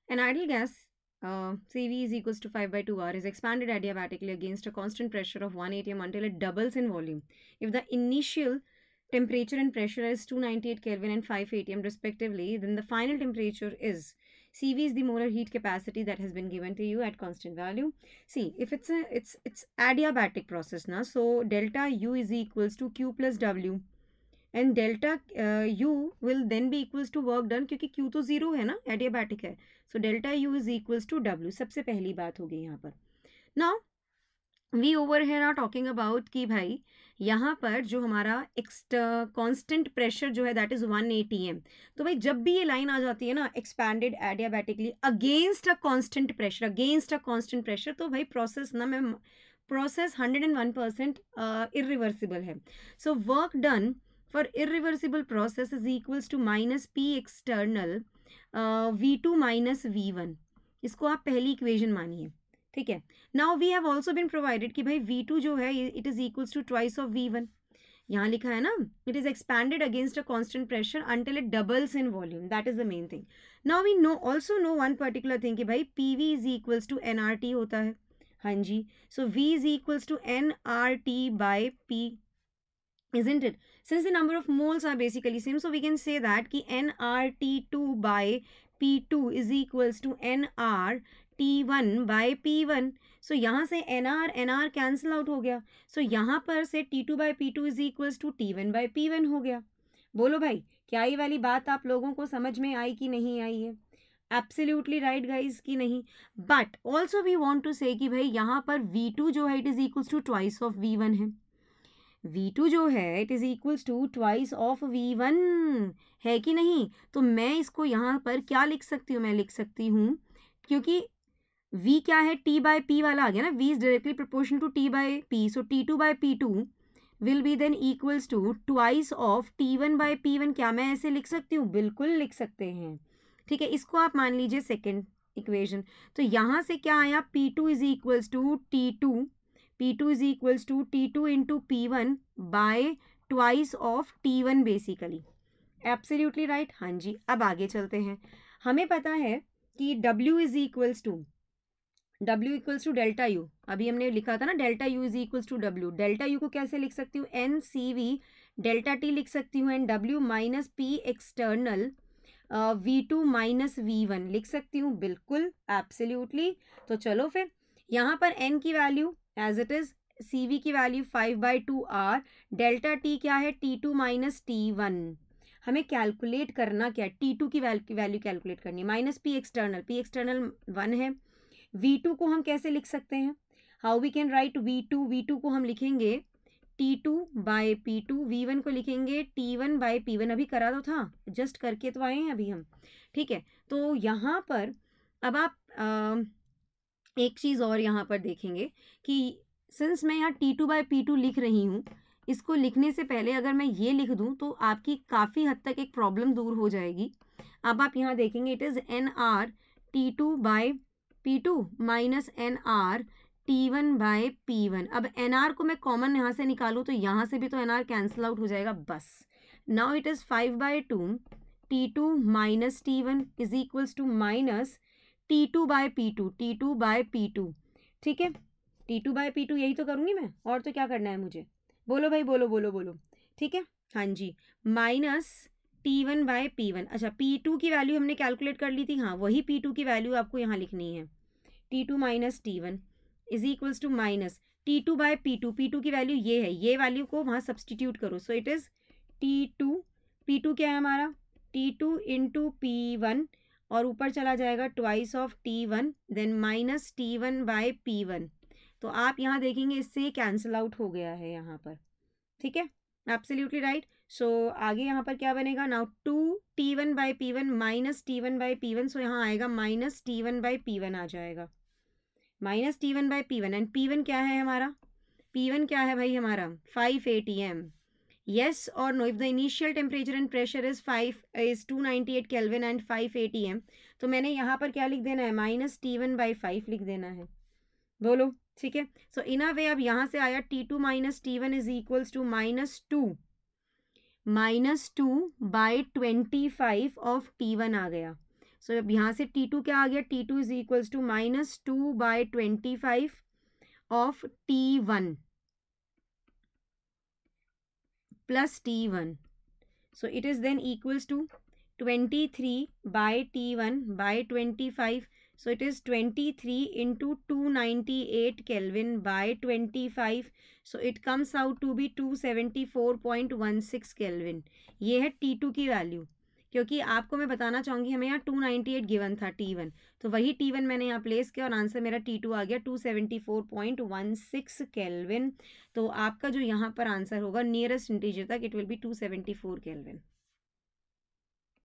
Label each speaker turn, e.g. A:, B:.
A: An ideal gas CV is equals to 5 by 2R is expanded adiabatically against a constant pressure of 1 atm until it doubles in volume. If the initial temperature and pressure is 298 Kelvin and 5 atm respectively, then the final temperature is CV is the molar heat capacity that has been given to you at constant value. See, if it's adiabatic process na, so delta U is equals to Q plus W, and delta U will then be equals to work done, क्योंकि Q तो zero है ना, adiabatic है. So delta U is equals to W. सबसे पहली बात होगी यहाँ पर. Now we over here are talking about कि भाई यहाँ पर जो हमारा कांस्टेंट प्रेशर जो है दैट इज 1 atm. तो भाई जब भी ये लाइन आ जाती है ना expanded adiabatically against a constant pressure, तो भाई प्रोसेस ना मैं प्रोसेस 101% इरिवर्सिबल है. So work done for irreversible process is equals to minus P external V2 minus V1. इसको आप पहली इक्वेशन मानिए. ठीक है. Now we have also been provided कि भाई V2 जो है it is equals to twice of V1. यहाँ लिखा है ना, it is expanded against a constant pressure until it doubles in volume. That is the main thing. Now we know also know one particular thing कि भाई PV is equals to nRT होता है. हाँ जी. So V is equals to nRT by P, isn't it? Since the number of moles are basically same, so we can say that ki nRT2 by P2 is equals to nRT1 by P1. So यहाँ से nr cancel out हो गया. So यहाँ पर से T2 by P2 is equals to T1 by P1 हो गया. बोलो भाई, क्या ये वाली बात आप लोगों को समझ में आई कि नहीं आई है? एब्सोल्युटली राइट गाइज कि नहीं? But also we want to say कि भाई यहाँ पर V2 जो है it is equals to twice of V1 है. V2 जो है it is equals to twice of V1 है कि नहीं? तो मैं इसको यहाँ पर क्या लिख सकती हूँ? मैं लिख सकती हूँ, क्योंकि V क्या है, T बाय P वाला आ गया ना. V is directly proportional to T by P. So T2 by P2 will be then equals to twice of T1 by P1. क्या मैं ऐसे लिख सकती हूँ? बिल्कुल लिख सकते हैं. ठीक है. इसको आप मान लीजिए सेकेंड इक्वेशन. तो यहाँ से क्या आया? P2 is equals to T2. P2 is equals to T2 into P1 by twice of T1 basically. Absolutely right. हाँ जी. अब आगे चलते हैं. हमें पता है कि W is equals to delta U. अभी हमने लिखा था ना delta U is equals to W. Delta U को कैसे लिख सकती हूँ? NCV डेल्टा टी लिख सकती हूँ and W minus P external V2 minus V1 लिख सकती हूँ. बिल्कुल एब्सोल्युटली. तो चलो फिर यहाँ पर N की value as it is, CV की value 5 by 2R, delta T क्या है? T2 minus T1. हमें कैलकुलेट करना क्या? T2 की वैल्यू कैलकुलेट करनी है. माइनस P एक्सटर्नल 1 है. V2 को हम कैसे लिख सकते हैं? How we can write V2 को हम लिखेंगे T2 बाय P2. V1 को लिखेंगे T1 बाय P1. अभी करा तो था, जस्ट करके तो आए हैं अभी हम. ठीक है. तो यहाँ पर अब आप एक चीज़ और यहाँ पर देखेंगे कि सिंस मैं यहाँ T2 बाय P2 लिख रही हूँ, इसको लिखने से पहले अगर मैं ये लिख दूँ तो आपकी काफ़ी हद तक एक प्रॉब्लम दूर हो जाएगी. अब आप यहाँ देखेंगे it is NR T2 by P2 minus NR T1 by P1. अब NR को मैं कॉमन यहाँ से निकालूँ तो यहाँ से भी तो NR कैंसिल आउट हो जाएगा. बस now it is 5 by 2 T2 minus T1 is equals to minus T2 by P2. ठीक है. T2 बाय P2 यही तो करूँगी मैं, और तो क्या करना है मुझे? बोलो भाई, बोलो. ठीक है. हाँ जी. Minus T1 by P1. अच्छा, P2 की वैल्यू हमने कैलकुलेट कर ली थी. हाँ, वही P2 की वैल्यू आपको यहाँ लिखनी है. T2 minus T1 is equals to minus T2 by P2 की वैल्यू ये है. ये वैल्यू को वहाँ सब्सटीट्यूट करो. सो इट इज़ P2 क्या है हमारा? T2 इंटू P1 और ऊपर चला जाएगा twice of T1 then minus T1 by P1. तो आप यहाँ देखेंगे इससे कैंसिल आउट हो गया है यहाँ पर. ठीक है. Absolutely right. सो आगे यहाँ पर क्या बनेगा? Now 2 T1 by P1 minus T1 by P1. So यहाँ आएगा माइनस T1 बाय P1 आ जाएगा. Minus T1 by P1 and P1 क्या है हमारा? P1 क्या है भाई हमारा? 5 atm. Yes or no? If the initial temperature and pressure is 298 Kelvin and 5 atm, तो मैंने यहाँ पर क्या लिख देना है? माइनस T1 बाई 5 लिख देना है. बोलो. ठीक है. सो इन अ वे अब यहाँ से आया T2 minus T1 is equals to minus 2 by 25 of T1 आ गया. सो अब यहाँ से T2 क्या आ गया, T2 is equals to -2/25 of T1 plus T1. So it is then equals to 23/T1/25. So it is 23 into 298 Kelvin by 25. So it comes out to be 274.16 Kelvin. ये है T2 की वैल्यू, क्योंकि आपको मैं बताना चाहूँगी हमें यहाँ 298 गिवन था T1, तो वही T1 मैंने यहाँ प्लेस किया और आंसर मेरा T2 आ गया 274.16 केल्विन. तो आपका जो यहाँ पर आंसर होगा नियरेस्ट इंटीजर तक, इट विल बी 274 केल्विन.